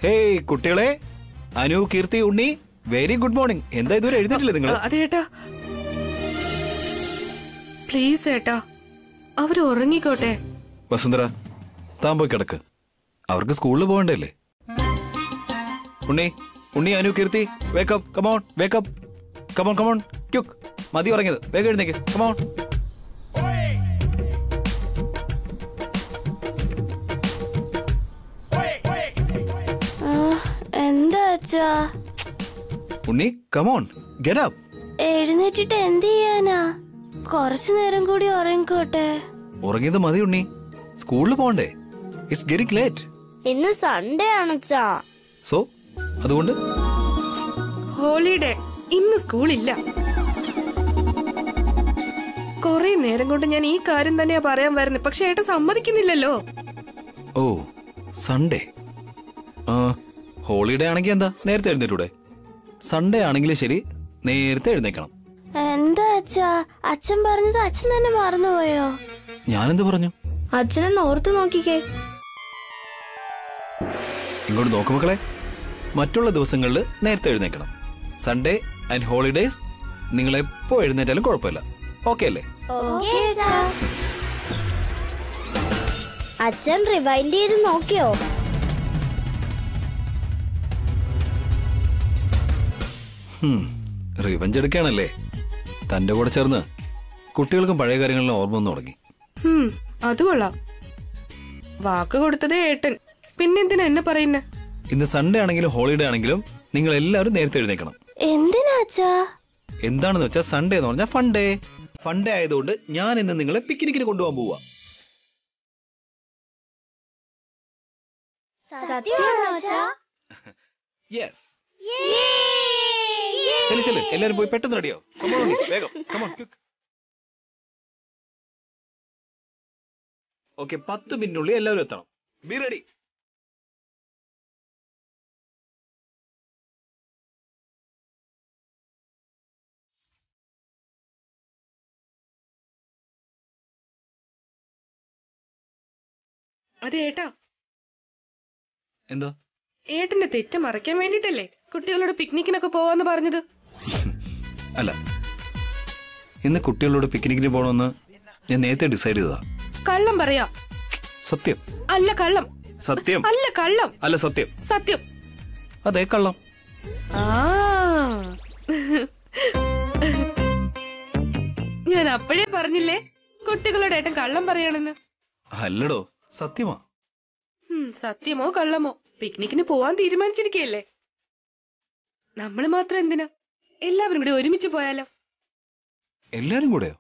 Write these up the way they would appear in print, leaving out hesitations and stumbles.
Hey കുട്ടികളെ, അനു, കീർത്തി, ഉണ്ണി, very good morning. എന്താ ഇതുവരെ എഴുതിയിട്ടില്ലേ നിങ്ങൾ? അതേട്ടാ, പ്ലീസ് ഏട്ടാ, അവര് ഉറങ്ങിക്കോട്ടെ. വസുന്ധര, താൻ പോയി കിടക്ക്, അവർക്ക് സ്കൂളിൽ പോകണ്ടല്ലേ. Unni, Unni, Anu, Keerthi, wake up, come on, wake up, come on, come on, quick. മതി ഉറങ്ങിയത്, വേഗം എഴുന്നേക്ക്, കമോൺ. എന്താ അച്ഛാ? Unni, come on, get up. എഴുന്നേറ്റിട്ട് എന്ത് ചെയ്യാനാ? കുറച്ചു നേരം കൂടി ഉറങ്ങിക്കോട്ടെ. ഉറങ്ങിയത് മതി ഉണ്ണി, സ്കൂളിൽ പോകണ്ടേ? It's getting late. ഇന്ന് സൺഡേ ആണച്ചാ. സോ അതുകൊണ്ട് ഹോളിഡേ, ഇന്ന് സ്കൂളില്ല. കൊറേ നേരം കൊണ്ട് ഞാൻ ഈ കാര്യം തന്നെയാ പറയാൻ വരുന്നത്, പക്ഷെ ഏട്ടൻ സമ്മതിക്കുന്നില്ലല്ലോ. ഓ, സൺഡേ. ഹോളിഡേ ആണെങ്കിൽ എന്താ, നേരത്തെ എഴുന്നേറ്റൂടെ? സൺഡേ ആണെങ്കിലും ശരി, നേരത്തെ എഴുന്നേക്കണം. എന്താ അച്ഛാ, അച്ഛൻ പറഞ്ഞത് അച്ഛൻ തന്നെ മറന്നുപോയോ? ഞാനെന്ത് പറഞ്ഞു? അച്ഛനെ ഓർത്ത് നോക്കിക്കേ. ഇങ്ങോട്ട് നോക്ക് മക്കളെ, മറ്റുള്ള ദിവസങ്ങളിൽ നേരത്തെ എഴുന്നേക്കണം. സൺഡേ ആൻഡ് ഹോളിഡേസ് നിങ്ങൾ എപ്പോ എഴുന്നേറ്റാലും കുഴപ്പമില്ല. ഓക്കെ അല്ലേ? അച്ഛൻ റിവൈൻഡ് ചെയ്ത് നോക്കിയോ? റിവഞ്ച് എടുക്കുകയാണല്ലേ. തന്റെ കൂടെ ചേർന്ന് കുട്ടികൾക്കും പഴയ കാര്യങ്ങളിലും ഓർമ്മ വന്നു തുടങ്ങി. അത് കൊള്ളാം. വാക്ക് കൊടുത്തതേ ഏട്ടൻ, പിന്നെന്തിനാ എന്നെ പറയുന്നേ? ഇന്ന് സൺഡേ ആണെങ്കിലും ഹോളിഡേ ആണെങ്കിലും നിങ്ങൾ എല്ലാവരും നേരത്തെ എഴുന്നേക്കണം. എന്തിനാ അച്ഛാ? എന്താണെന്ന് വെച്ചാൽ സൺഡേ എന്ന് പറഞ്ഞാൽ ഫൺഡേ. ഫൺഡേ ആയതുകൊണ്ട് ഞാൻ ഇന്ന് നിങ്ങളെ പിക്നിക്കിന് കൊണ്ടുപോകാൻ പോവാ. യെസ്. എല്ലാരും പോയി പെട്ടെന്ന് റെഡിയോ. വേഗം, ഓക്കെ, 10 മിനിറ്റിനുള്ളിൽ എല്ലാവരും എത്തണം. Be ready. അതെ ഏട്ടാ. എന്താ? ഏട്ടന്റെ തെറ്റ് മറയ്ക്കാൻ വേണ്ടിട്ടല്ലേ കുട്ടികളോട് പിക്നിക്കിനൊക്കെ പോവാന്ന് പറഞ്ഞത്? അല്ല, ഇന്ന് കുട്ടികളോട് പിക്നിക്കിന് പോകണമെന്ന് ഞാൻ നേരത്തെ ഡിസൈഡ് ചെയ്തതാ. കള്ളം പറയാ. സത്യം. അല്ല കള്ളം. സത്യം. അല്ല കള്ളം. അല്ല സത്യം. സത്യം. അതെ കള്ളം. ഞാൻ അപ്പോഴേ പറഞ്ഞില്ലേ കുട്ടികളോട് ഏട്ടൻ കള്ളം പറയാണെന്ന്. അല്ലടോ, സത്യമാ. സത്യമോ കള്ളമോ, പിക്നിക്കിന് പോവാൻ തീരുമാനിച്ചിരിക്കയല്ലേ. നമ്മള് മാത്രം എന്തിനാ, എല്ലാവരും കൂടി ഒരുമിച്ച് പോയാലോ? എല്ലാരും കൂടെയോ?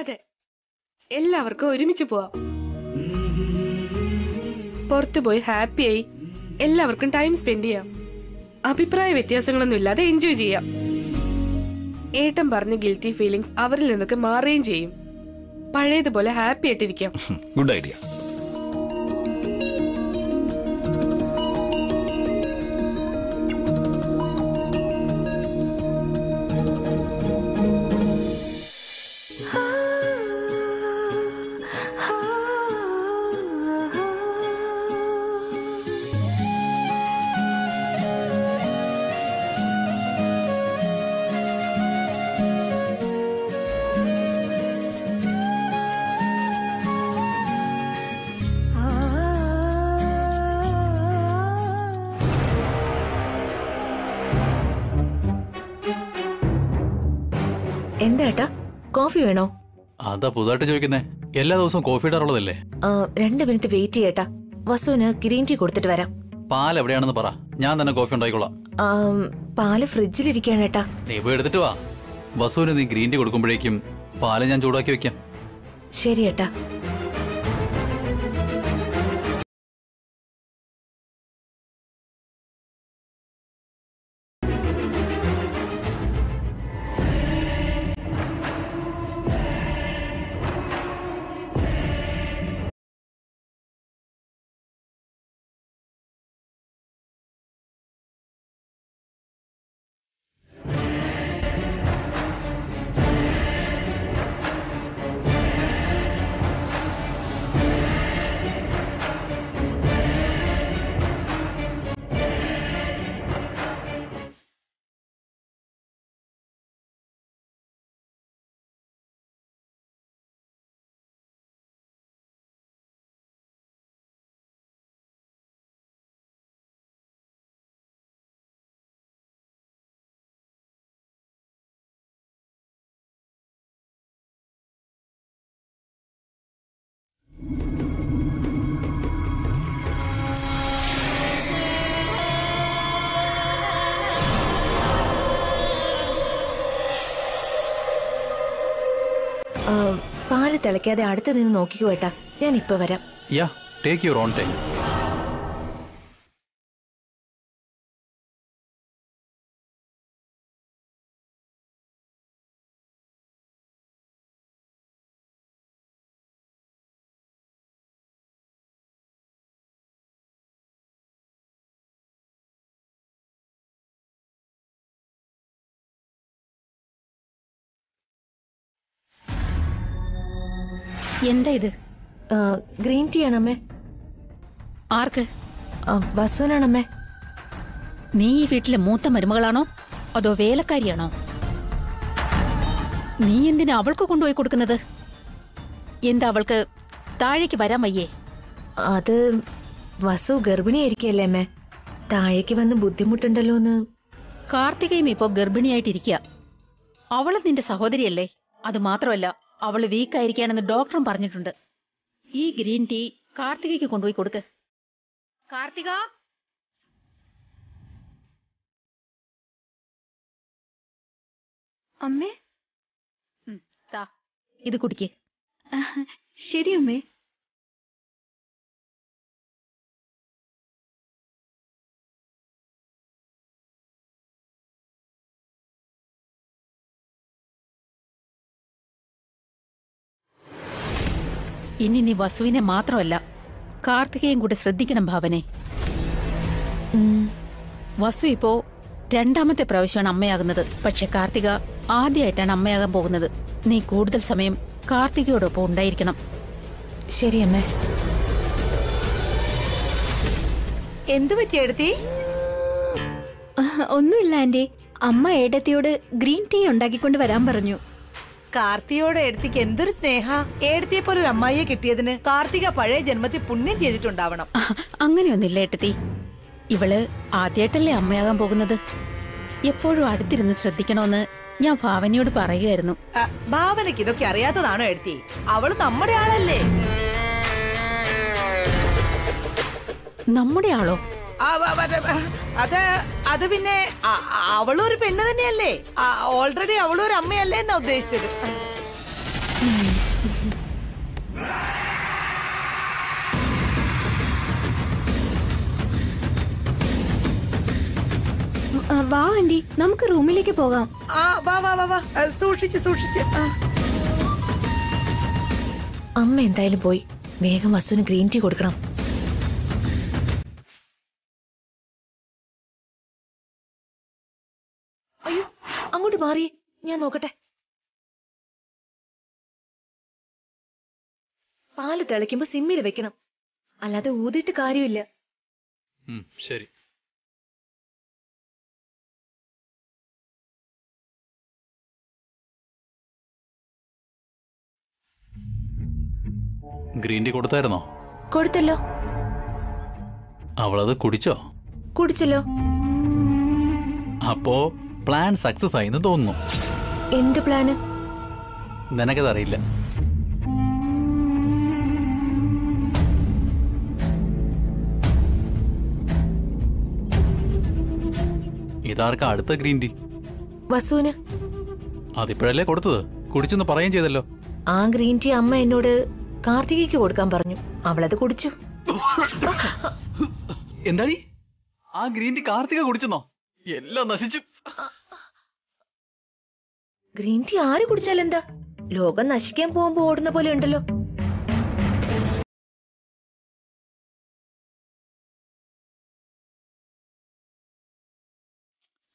അതെ, എല്ലാവർക്കും ഒരുമിച്ച് പോവാം. പുറത്തു പോയി ഹാപ്പിയായി എല്ലാവർക്കും ടൈം സ്പെൻഡ് ചെയ്യാം. അഭിപ്രായ വ്യത്യാസങ്ങളൊന്നും ഇല്ലാതെ എൻജോയ് ചെയ്യാം. ഏട്ടൻ പറഞ്ഞ ഗിൽറ്റി ഫീലിംഗ്സ് അവരിൽ നിന്നൊക്കെ മാറുകയും ചെയ്യും. പഴയതുപോലെ ഹാപ്പി ആയിട്ടിരിക്കാം. Good idea. എന്താ ഏട്ടാ, കോഫി വേണോ? അതാ പുതുതായിട്ട് ചോദിക്കുന്നേ, എല്ലാ ദിവസവും കോഫി ഇടാറുള്ളതല്ലേ? 2 മിനിറ്റ് വെയിറ്റ് ചെയ്യട്ടാ, വസുവിന് ഗ്രീൻ ടീ കൊടുത്തിട്ട് വരാം. പാൽ എവിടെയാണെന്ന് പറ, ഞാൻ തന്നെ കോഫി ഉണ്ടായിക്കോളാം. പാല് ഫ്രിഡ്ജിലിരിക്കാണ് ഏട്ടാ. നീ പോയി എടുത്തിട്ട് വാ. വസുവിന് നീ ഗ്രീൻ ടീ കൊടുക്കുമ്പോഴേക്കും പാല് ഞാൻ ചൂടാക്കി വെക്കാം. ശരി ഏട്ടാ. തിളയ്ക്കാതെ അടുത്ത് നിന്ന് നോക്കിക്കോ ഏട്ടാ. ഞാൻ ഇപ്പൊ വരാം. Yeah, take your own time. എന്താ ഇത്? ഗ്രീൻ ടീ ആണമ്മേ. ആർക്ക്? വസുവിനാണമ്മേ. നീ ഈ വീട്ടിലെ മൂത്ത മരുമകളാണോ അതോ വേലക്കാരിയാണോ? നീ എന്തിനാ അവൾക്ക് കൊണ്ടുപോയി കൊടുക്കുന്നത്? എന്താ അവൾക്ക് താഴേക്ക് വരാൻ വയ്യേ? അത് വസു ഗർഭിണിയായിരിക്കല്ലേ അമ്മേ. താഴേക്ക് വന്ന് ബുദ്ധിമുട്ടുണ്ടല്ലോന്ന്. കാർത്തികയും ഇപ്പോ ഗർഭിണിയായിട്ടിരിക്കുക. അവള് നിന്റെ സഹോദരിയല്ലേ? അത് മാത്രമല്ല, അവള് വീക്കായിരിക്കാണെന്ന് ഡോക്ടറും പറഞ്ഞിട്ടുണ്ട്. ഈ ഗ്രീൻ ടീ കാർത്തികയ്ക്ക് കൊണ്ടുപോയി കൊടുക്ക്. കാർത്തിക, അമ്മേ, താ ഇത് കുടിക്ക്. ശരി അമ്മേ. ഇനി നീ വസുവിനെ മാത്രമല്ല കാർത്തികയും കൂടെ ശ്രദ്ധിക്കണം ഭാവനെ. വസു ഇപ്പോ രണ്ടാമത്തെ പ്രാവശ്യമാണ് അമ്മയാകുന്നത്. പക്ഷെ കാർത്തിക ആദ്യമായിട്ടാണ് അമ്മയാകാൻ പോകുന്നത്. നീ കൂടുതൽ സമയം കാർത്തികയോടൊപ്പം ഉണ്ടായിരിക്കണം. ശരി അമ്മേ. എന്തു പറ്റിയെടുത്തി? ഒന്നുമില്ല ആന്റി. അമ്മ ഏടത്തിയോട് ഗ്രീൻ ടീ ഉണ്ടാക്കിക്കൊണ്ട് വരാൻ പറഞ്ഞു. കാർത്തിയോട് ഏടത്തിക്ക് എന്തൊരു സ്നേഹ. ഏടത്തിയെ പോലെ ഒരു അമ്മായിയെ കിട്ടിയതിന് കാർത്തിക പഴയ ജന്മത്തിൽ പുണ്യം ചെയ്തിട്ടുണ്ടാവണം. അങ്ങനെയൊന്നില്ല ഏട്ടത്തി. ഇവള് ആദ്യമായിട്ടല്ലേ അമ്മയാകാൻ പോകുന്നത്. എപ്പോഴും അടുത്തിരുന്ന് ശ്രദ്ധിക്കണമെന്ന് ഞാൻ ഭാവനയോട് പറയുകയായിരുന്നു. ഭാവനയ്ക്ക് ഇതൊക്കെ അറിയാത്തതാണോ ഏടത്തി? അവള് നമ്മുടെ ആളല്ലേ? നമ്മുടെ ആളോ? അത് പിന്നെ അവളും ഒരു പെണ്ണ് തന്നെയല്ലേ? ഓൾറെഡി അവളും ഒരു അമ്മയല്ലേ എന്നാ ഉദ്ദേശിച്ചത്. വാ ആന്റി, നമുക്ക് റൂമിലേക്ക് പോകാം. വാ വാ വാ വാ, സൂക്ഷിച്ച് സൂക്ഷിച്ച്. അമ്മ എന്തായാലും പോയി വേഗം വസുവിന് ഗ്രീൻ ടീ കൊടുക്കണം. അയ്യോ, അങ്ങോട്ട് മാറി, ഞാൻ നോക്കട്ടെ. പാല് തിളയ്ക്കുമ്പോ സിമ്മിൽ വെക്കണം, അല്ലാതെ ഊതിയിട്ട് കാര്യമില്ല. ശരി. ഗ്രീൻ ടീ കൊടുത്തായിരുന്നോ? കൊടുത്തല്ലോ. അവളത് കുടിച്ചോ? കുടിച്ചല്ലോ. അപ്പോ പ്ലാൻ സക്സസ് ആയിന്ന് തോന്നുന്നു. എന്ത് പ്ലാന്? നിനക്കതറിയില്ല. ഇതാർക്കാ അടുത്ത ഗ്രീൻ ടീ? വസുവിന്. അതിപ്പോഴല്ലേ കൊടുത്തത്? കുടിച്ചെന്ന് പറയുകയും ചെയ്തല്ലോ. ആ ഗ്രീൻ ടീ അമ്മ എന്നോട് കാർത്തികയ്ക്ക് കൊടുക്കാൻ പറഞ്ഞു. അവളത് കുടിച്ചു. എന്താടി, ആ ഗ്രീൻ ടീ കാർത്തിക കുടിച്ചെന്നോ? എല്ലാം നശിച്ചു. ഗ്രീൻ ടീ ആര് കുടിച്ചാലെന്താ? ലോകം നശിക്കാൻ പോകുമ്പോ ഓടുന്ന പോലെ ഉണ്ടല്ലോ.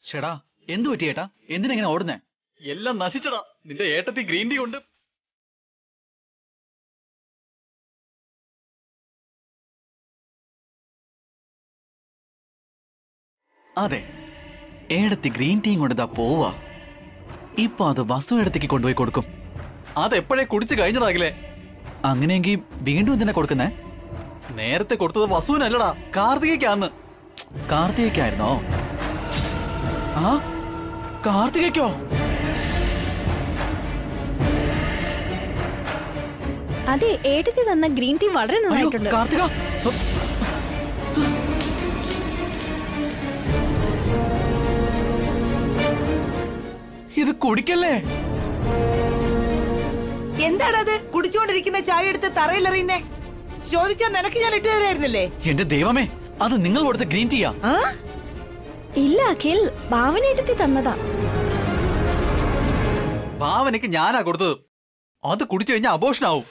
ചേടാ, എന്തു പറ്റി ഏട്ടാ? എന്തിനെങ്ങനെ ഓടുന്നേ? എല്ലാം നശിച്ചടാ. നിന്റെ ഏട്ടത്തി ഗ്രീൻ ടീ ഉണ്ട്. അതെ, ഏടത്തി ഗ്രീൻ ടീ കൊണ്ടിതാ പോവാ. ഇപ്പൊ അത് വസു ഏടത്തിക്ക് കൊണ്ടുപോയി കൊടുക്കും. അതെപ്പോഴേ കുടിച്ചു കഴിഞ്ഞതാകില്ലേ? അങ്ങനെയെങ്കിൽ വീണ്ടും എന്തിനാ കൊടുക്കുന്നേ? നേരത്തെ കൊടുത്തത് വസുവിനല്ലടാ, കാർത്തികയ്ക്കാന്ന്. കാർത്തികയ്ക്കായിരുന്നോ? ആ, കാർത്തികയ്ക്കോ? അതെ, ഏട്ടത്തി തന്ന ഗ്രീൻ ടീ വളരെ നന്നായിട്ടുണ്ട്. കാർത്തിക, ഇത് കുടിക്കല്ലേ? എന്താണത്? കുടിച്ചുകൊണ്ടിരിക്കുന്ന ചായ എടുത്ത് തറയിലെറിയുന്നേ? ചോദിച്ചാൽ നിനക്ക് ഞാൻ ഇട്ടു തരായിരുന്നില്ലേ? എന്റെ ദൈവമേ, അത് നിങ്ങൾ കൊടുത്ത ഗ്രീൻ ടീയാ? ഇല്ല അഖിൽ, ഭാവനേട്ടത്തി തന്നതാ. ഭാവനയ്ക്ക് ഞാനാ കൊടുത്തത്. അത് കുടിച്ചു കഴിഞ്ഞാൽ അബോഷനാവും.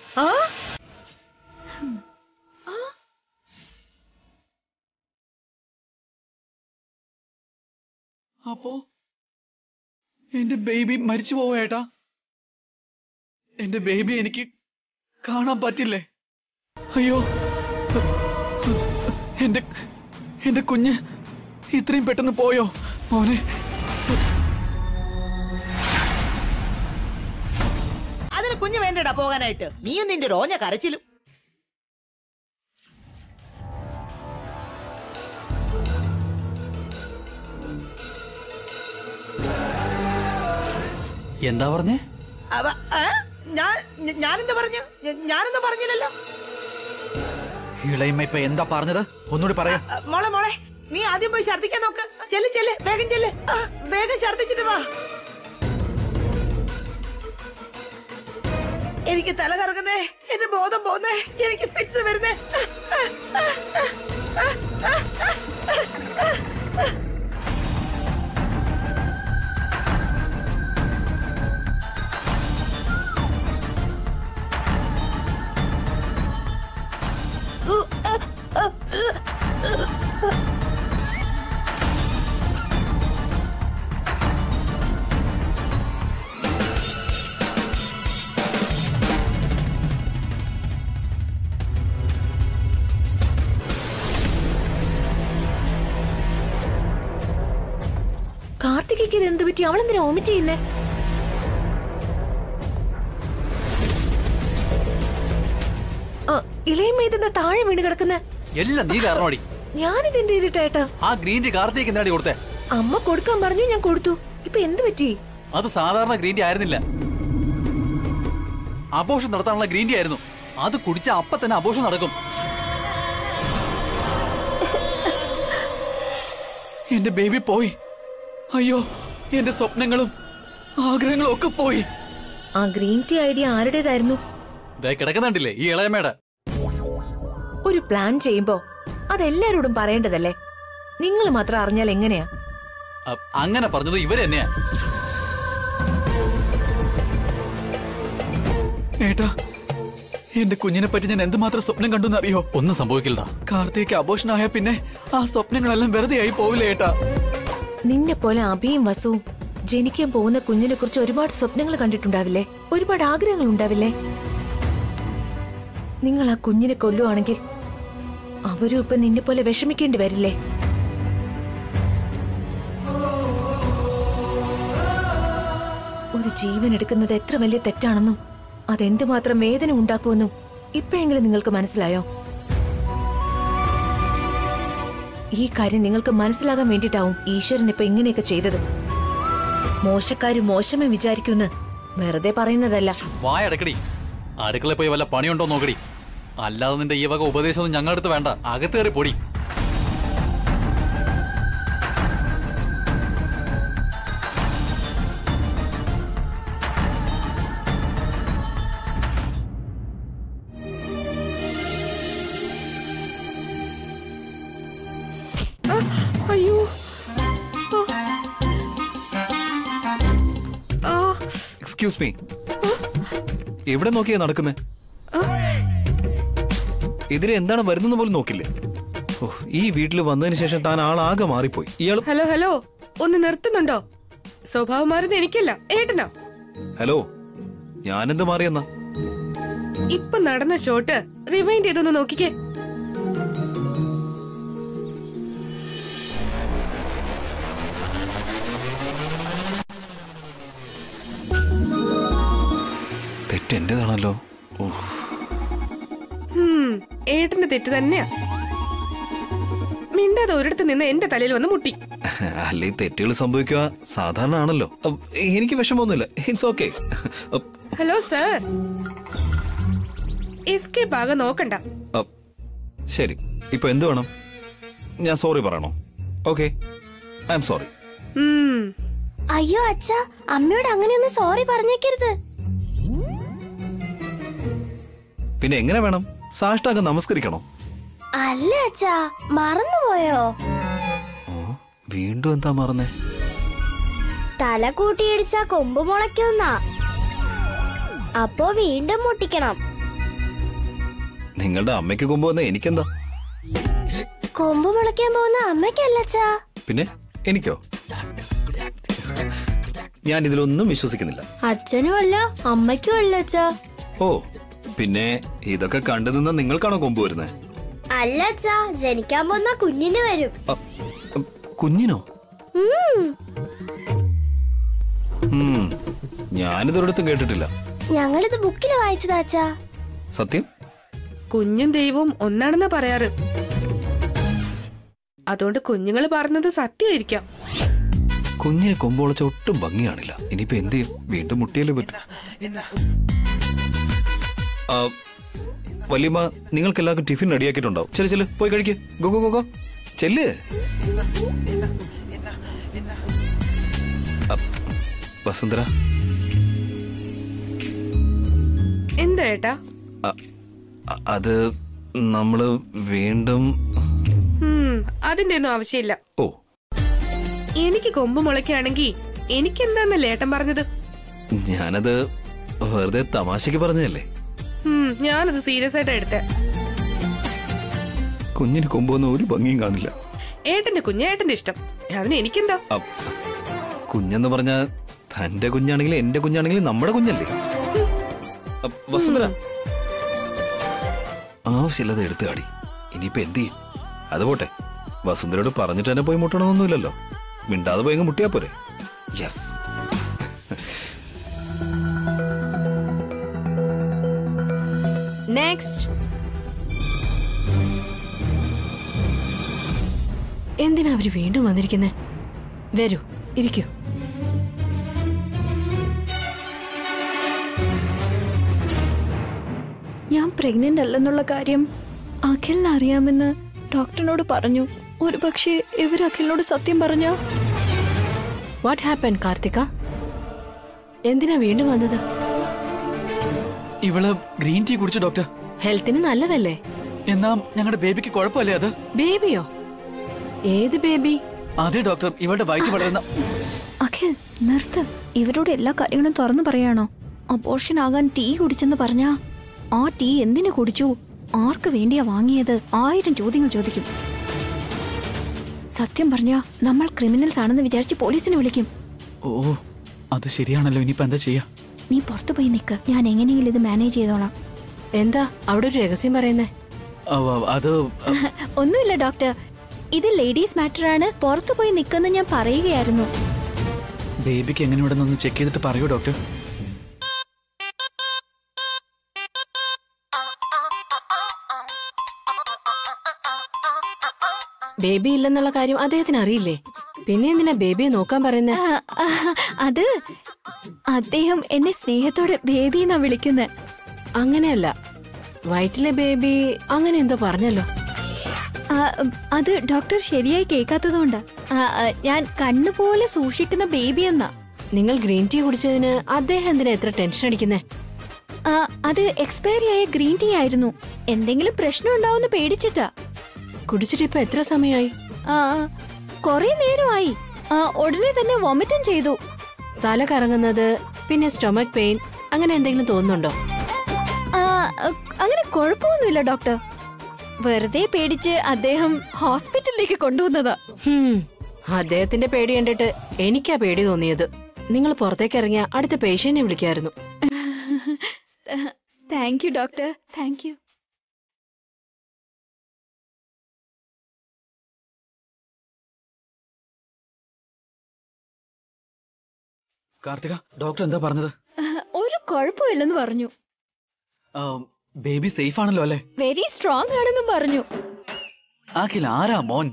അപ്പോ എന്റെ ബേബി മരിച്ചു പോവോ ഏട്ടാ? എന്റെ ബേബി എനിക്ക് കാണാൻ പറ്റില്ലേ? അയ്യോ, എന്റെ കുഞ്ഞ് ഇത്രയും പെട്ടെന്ന് പോയോ മോനെ? അതിന് കുഞ്ഞ് വേണ്ടടാ പോകാനായിട്ട്. നീയും നിന്റെ റോഞ്ഞ കരച്ചിലും. എന്താ പറഞ്ഞേ? ഞാനെന്താ പറഞ്ഞു? ഞാനൊന്നും പറഞ്ഞില്ലല്ലോ. ഇളയമ്മ ഇപ്പൊ എന്താ പറഞ്ഞത്? ഒന്നുകൂടി പറയാ. മോളെ നീ ആദ്യം പോയി ഛർദിക്കാൻ നോക്ക്. ചെല്ല് വേഗം ചെല്ല്. വേഗം ഛർദിച്ചിട്ട് വാ. എനിക്ക് തല കറങ്ങുന്നേ, എന്റെ ബോധം പോന്നേ, എനിക്ക് ഫിക്സ് വരുന്നേ. കാർത്തികയ്ക്ക് ഇത് എന്ത് പറ്റി? അവളെന്തിനാ വോമിറ്റ് ചെയ്യുന്നേ? ഇളയമ്മ ഇതെന്താ താഴെ വീണ് കിടക്കുന്ന? എല്ലാം നീ കാരണോടി. ഞാനിത് എന്ത് ചെയ്തിട്ടേട്ടാ? ആ ഗ്രീൻ ടീ കാർത്തിക് എന്താടി കൊടുത്തേ? അമ്മ കൊടുക്കാൻ പറഞ്ഞു, ഞാൻ കൊടുത്തു. ഇപ്പൊ എന്ത് പറ്റി? അത് സാധാരണ ഗ്രീൻ ടീ ആയിരുന്നില്ല. അബോഷൻ നടത്താനുള്ള ഗ്രീൻ ടീ ആയിരുന്നു. അത് കുടിച്ച അപ്പൊ തന്നെ അബോഷൻ നടക്കും. എന്റെ ബേബി പോയി. അയ്യോ, എന്റെ സ്വപ്നങ്ങളും ആഗ്രഹങ്ങളും ഒക്കെ പോയി. ആ ഗ്രീൻ ടീ ഐഡിയ ആരുടേതായിരുന്നു? കിടക്കുന്നുണ്ടില്ലേ ഈ ഇളയമ്മയുടെ. ഒരു പ്ലാൻ ചെയ്യുമ്പോ അതെല്ലാരോടും പറയേണ്ടതല്ലേ? നിങ്ങൾ മാത്രം അറിഞ്ഞാൽ എങ്ങനെയാ? അങ്ങനെ പറഞ്ഞത് ഇവര് തന്നെയാ. ഏട്ടാ, എന്റെ കുഞ്ഞിനെ പറ്റി ഞാൻ എന്തുമാത്രം സ്വപ്നം കണ്ടെന്ന് അറിയോ? ഒന്നും സംഭവിക്കില്ല. കാർത്തിക് അബോഷനായ പിന്നെ ആ സ്വപ്നങ്ങളെല്ലാം വെറുതെ ആയി പോവില്ല ഏട്ടാ. നിന്നെ പോലെ അഭിയും വസുവും ജനിക്കാൻ പോകുന്ന കുഞ്ഞിനെ കുറിച്ച് ഒരുപാട് സ്വപ്നങ്ങൾ കണ്ടിട്ടുണ്ടാവില്ലേ? ഒരുപാട് ആഗ്രഹങ്ങൾ ഉണ്ടാവില്ലേ? നിങ്ങൾ ആ കുഞ്ഞിനെ കൊല്ലുവാണെങ്കിൽ അവരും ഇപ്പൊ നിന്നെ പോലെ വിഷമിക്കേണ്ടി വരില്ലേ? ഒരു ജീവൻ എടുക്കുന്നത് എത്ര വലിയ തെറ്റാണെന്നും അതെന്തുമാത്രം വേദന ഉണ്ടാക്കുമെന്നും ഇപ്പോഴെങ്കിലും നിങ്ങൾക്ക് മനസ്സിലായോ? ഈ കാര്യം നിങ്ങൾക്ക് മനസ്സിലാകാൻ വേണ്ടിയിട്ടാവും ഈശ്വരൻ ഇപ്പൊ ഇങ്ങനെയൊക്കെ ചെയ്തത്. മോശക്കാര് മോശമേ വിചാരിക്കുന്ന് വെറുതെ പറയുന്നതല്ല. വായടക്കടി. അടുക്കളയിൽ പോയി വല്ല പണിയുണ്ടോ നോക്കടി. അല്ലാതെ നിന്റെ ഈ വക ഉപദേശമൊന്നും ഞങ്ങളുടെ അടുത്ത് വേണ്ട. അകത്ത് കയറി പൊടി. അയ്യോ, എക്സ്ക്യൂസ് മീ, എവിടെ നോക്കിയാ നടക്കുന്നേ? ഇതിന് എന്താണ് വരുന്നെന്ന് പോലും നോക്കില്ലേ? ഈ വീട്ടിൽ വന്നതിന് ശേഷം താൻ ആളാകെ മാറിപ്പോയി. ഇയാൾ ഹലോ, ഒന്ന് നിർത്തുന്നുണ്ടോ? സ്വഭാവം മാറുന്നത് എനിക്കല്ല, ഏട്ടനാ. ഹലോ, ഞാനെന്ത് മാറിയെന്നാ? ഇപ്പൊ നടന്ന ഷോട്ട് റിവൈൻഡ് ചെയ്തൊന്ന് നോക്കിക്കേ. തെറ്റെന്റേതാണല്ലോ. ഏട്ടന്റെ തെറ്റ് തന്നെയാ. മിണ്ടാതെ ഒരിടത്ത് നിന്ന് എന്റെ തലയിൽ വന്ന് മുട്ടി. അല്ലേ, തെറ്റുകൾ സംഭവിക്കുക സാധാരണ ആണല്ലോ. എനിക്ക് വിഷമമൊന്നുമില്ല. It's okay. Hello sir, escape ആകെ നോക്കണ്ട. ശരി, ഇപ്പൊ എന്ത് വേണം? ഞാൻ സോറി പറയണോ? Okay, I am sorry. അയ്യോ അച്ഛാ, അമ്മയോട് അങ്ങനെയൊന്നും സോറി പറഞ്ഞേക്കരുത്. പിന്നെ എങ്ങനെ വേണം? സാഷ്ടാംഗം നമസ്കരിക്കണോ? അല്ല അച്ഛാ, മറന്നുപോയോ? വീണ്ടും എന്താ മറന്നേ? തല കൂട്ടിയിടിച്ചാ കൊമ്പ് മുളയ്ക്കുന്ന, അപ്പോ വീണ്ടും മുട്ടിക്കണം. നിങ്ങളുടെ അമ്മയ്ക്ക് കൊമ്പ് വന്ന എനിക്കെന്താ? കൊമ്പ് മുളയ്ക്കാൻ പോകുന്ന അമ്മയ്ക്കല്ലച്ചാ. പിന്നെ എനിക്കോ? ഞാൻ ഇതിലൊന്നും വിശ്വസിക്കുന്നില്ല. അച്ഛനും അല്ല അമ്മയ്ക്കും അല്ല അച്ഛാ. ഓ, പിന്നെ ഇതൊക്കെ കണ്ടു നിന്ന നിങ്ങൾക്കാണോ കൊമ്പ് വരുന്നത്? അല്ല അച്ഛാ, ജനിക്കാൻ പോകുന്ന കുഞ്ഞിന് വരും. കുഞ്ഞിനോ? ഞാനിതൊരിടത്തും കേട്ടിട്ടില്ല. ഞങ്ങളിത് ബുക്കിൽ വായിച്ചതാ അച്ഛാ. സത്യം? കുഞ്ഞും ദൈവവും ഒന്നാണെന്നാ പറയാറ്. അതുകൊണ്ട് കുഞ്ഞുങ്ങൾ പറഞ്ഞത് സത്യമായിരിക്കാം. കുഞ്ഞിന് കൊമ്പോളച്ച ഒട്ടും ഭംഗിയാണില്ല. ഇനിയിപ്പോ എന്ത് ചെയ്യും? വീണ്ടും മുട്ടിയല്ലേ പറ്റും. വല്യമ്മ, നിങ്ങൾക്ക് എല്ലാവർക്കും ടിഫിൻ റെഡിയാക്കിയിട്ടുണ്ടാവും. ചെല്ല് പോയി കഴിക്ക്. ഗോ ഗോ ഗോ ഗോ ചെല്ല്. വസുന്ധര, എന്താ ഏട്ടാ? അത് നമ്മള് വീണ്ടും അതിന്റെ ഒന്നും ആവശ്യമില്ല. ഓ, എനിക്ക് കൊമ്പ് മുളയ്ക്കാണെങ്കി എനിക്കെന്താന്നല്ലേ ഏട്ടൻ പറഞ്ഞത്? ഞാനത് വെറുതെ തമാശക്ക് പറഞ്ഞതല്ലേ. ഞാനത് സീരിയസ് ആയിട്ട് എടുത്തേ. കുഞ്ഞിന് കൊമ്പൊന്നും ഒരു ഭംഗിയും കാണില്ല. ഏട്ടന്റെ കുഞ്ഞ് ഏട്ടന്റെ ഇഷ്ടം, അതിന് എനിക്കെന്താ? കുഞ്ഞെന്ന് പറഞ്ഞാ തന്റെ കുഞ്ഞാണെങ്കിലും എന്റെ കുഞ്ഞാണെങ്കിലും നമ്മുടെ കുഞ്ഞല്ലേ. വസുന്ധര, ആവശ്യമില്ലാതെ എടുത്തു കാടി. ഇനിയിപ്പോ എന്ത് ചെയ്യും? അത് പോട്ടെ, വസുന്ധരയോട് പറഞ്ഞിട്ട് തന്നെ പോയി മുട്ടണമെന്നൊന്നുമില്ലല്ലോ. മിണ്ടാതെ പോയി മുട്ടിയാ പോരെ. യെസ്. നെക്സ്റ്റ്. എന്തിനാ അവര് വീണ്ടും വന്നിരിക്കുന്നേ? വരൂ, ഇരിക്കൂ. ഞാൻ പ്രഗ്നന്റ് അല്ലെന്നുള്ള കാര്യം അഖിലിന് അറിയാമെന്ന് ഡോക്ടറിനോട് പറഞ്ഞു. ഒരു പക്ഷേ ഇവർ അഖിലിനോട് സത്യം പറഞ്ഞ? What happen Karthika? എന്തിനാ വീണ്ടും വന്നത്? ഇവള് ഗ്രീൻ ടീ കുടിച്ചു ഡോക്ടർ. ഹെൽത്തിന് നല്ലതല്ലേ? എന്നാ ഞങ്ങളുടെ ബേബിക്ക് കുഴപ്പമല്ലേ അത്? ബേബിയോ? ഏത് ബേബി? അതെ ഡോക്ടർ, ഇവളുടെ വയറ്റ് വളരുന്ന. അഖിൽ നിർത്ത്. ഇവരോട് എല്ലാ കാര്യങ്ങളും തുറന്നു പറയാണോ? അബോർഷൻ ആകാൻ ടീ കുടിച്ചെന്ന് പറഞ്ഞാ ആ ടീ എന്തിനു കുടിച്ചു, ആർക്ക് വേണ്ടിയാ വാങ്ങിയത്, 1000 ചോദ്യങ്ങൾ ചോദിക്കും. സത്യം പറഞ്ഞാ നമ്മൾ ക്രിമിനൽസ് ആണെന്ന് വിചാരിച്ച് പോലീസിനെ വിളിക്കും. ഓ, അത് ശരിയാണല്ലോ. ഇനിയിപ്പോ എന്താ ചെയ്യാ? നീ പുറത്തു പോയി നിക്ക്, ഞാൻ എങ്ങനെയെങ്കിലും ഇത് മാനേജ് ചെയ്തോളാം. എന്താ അവിടെ ഒരു രഹസ്യം പറയുന്നേ? അത് ഒന്നുമില്ല ഡോക്ടർ, ഇത് ലേഡീസ് മാറ്റർ ആണ്, പുറത്തു പോയി നിക്കെന്ന് ഞാൻ പറയുകയായിരുന്നു. ബേബിക്ക് എങ്ങനെ ഇവിടെ നിന്ന് ചെക്ക് ചെയ്തിട്ട് പറയൂ ഡോക്ടർ. ബേബി ഇല്ലെന്നുള്ള കാര്യം അദ്ദേഹത്തിന് അറിയില്ലേ? പിന്നെ എന്തിനാ ബേബിയെ നോക്കാൻ പറയുന്നേ? അത് അദ്ദേഹം എന്നെ സ്നേഹത്തോടെ ബേബി എന്നാ വിളിക്കുന്നത്. അങ്ങനെയല്ല, വയറ്റിലെ ബേബി അങ്ങനെ എന്തോ പറഞ്ഞല്ലോ. അത് ഡോക്ടർ ശരിയായി കേൾക്കാത്തതുകൊണ്ട് ഞാൻ കണ്ണുപോലെ സൂക്ഷിക്കുന്ന ബേബി എന്നാ. നിങ്ങൾ ഗ്രീൻ ടീ കുടിച്ചതിന് അദ്ദേഹം എന്തിനാ എത്ര ടെൻഷൻ അടിക്കുന്നേ? അത് എക്സ്പയറി ആയ ഗ്രീൻ ടീ ആയിരുന്നു. എന്തെങ്കിലും പ്രശ്നം ഉണ്ടാവുമെന്ന് പേടിച്ചിട്ടാ. കുടിച്ചിട്ട് ഇപ്പൊ എത്ര സമയമായി? കൊറേ നേരമായി. ഉടനെ തന്നെ വോമിറ്റും ചെയ്തു. തല കറങ്ങുന്നത്, പിന്നെ സ്റ്റൊമക് പെയിൻ, അങ്ങനെ എന്തെങ്കിലും തോന്നുന്നുണ്ടോ? അങ്ങനെ കുഴപ്പമൊന്നുമില്ല ഡോക്ടർ. വെറുതെ പേടിച്ച് അദ്ദേഹം ഹോസ്പിറ്റലിലേക്ക് കൊണ്ടുവന്നതാ. അദ്ദേഹത്തിന്റെ പേടി കണ്ടിട്ട് എനിക്കാ പേടി തോന്നിയത്. നിങ്ങൾ പുറത്തേക്ക് ഇറങ്ങിയ അടുത്ത പേഷ്യന്റിനെ വിളിക്കായിരുന്നു. Thank you doctor, thank you. Karthika, doctor എന്താ പറഞ്ഞത്? ഒരു കുഴപ്പമില്ലെന്ന് പറഞ്ഞു. ബേബി സേഫ് ആണല്ലോ അല്ലേ? വെരി സ്ട്രോങ് ആണെന്നും പറഞ്ഞു. അഖിൽ ആരാ മോൻ?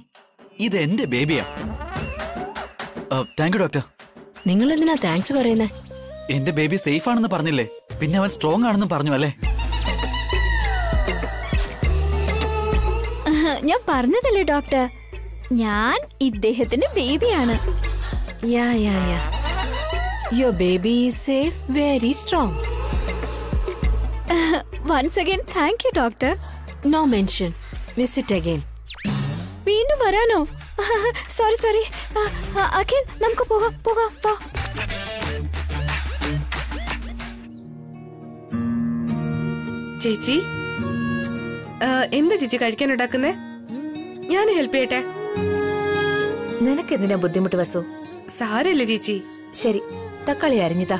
ഇത് എന്റെ ബേബിയാ. Thank you doctor. നിങ്ങൾ എന്തിനാ താങ്ക്സ് പറയുന്നേ? എന്റെ ബേബി സേഫ് ആണെന്ന് പറഞ്ഞില്ലേ, പിന്നെ അവൻ സ്ട്രോങ് ആണെന്ന് പറഞ്ഞു അല്ലേ? ഞാൻ പറഞ്ഞതല്ലേ ഡോക്ടർ, ഞാൻ ഇദ്ദേഹത്തിന്റെ ബേബിയാണ്. Your baby is safe, very strong. Once again thank you doctor. No mention. Visit again. വീണ്ടും വരാനോ? Sorry sorry. അഖിൽ നമുക്ക് പോകാം പോകാം പോ. ചേച്ചി എന്താ ചേച്ചി കഴിക്കാൻ ഉണ്ടാക്കുന്നേ? ഞാൻ ഹെൽപ്പ് ചെയ്യട്ടെ? നിനക്കെന്തിനാ ബുദ്ധിമുട്ട് വസു? സാരല്ലേ ചേച്ചി. ശരി, തക്കാളി അരിഞ്ഞതാ.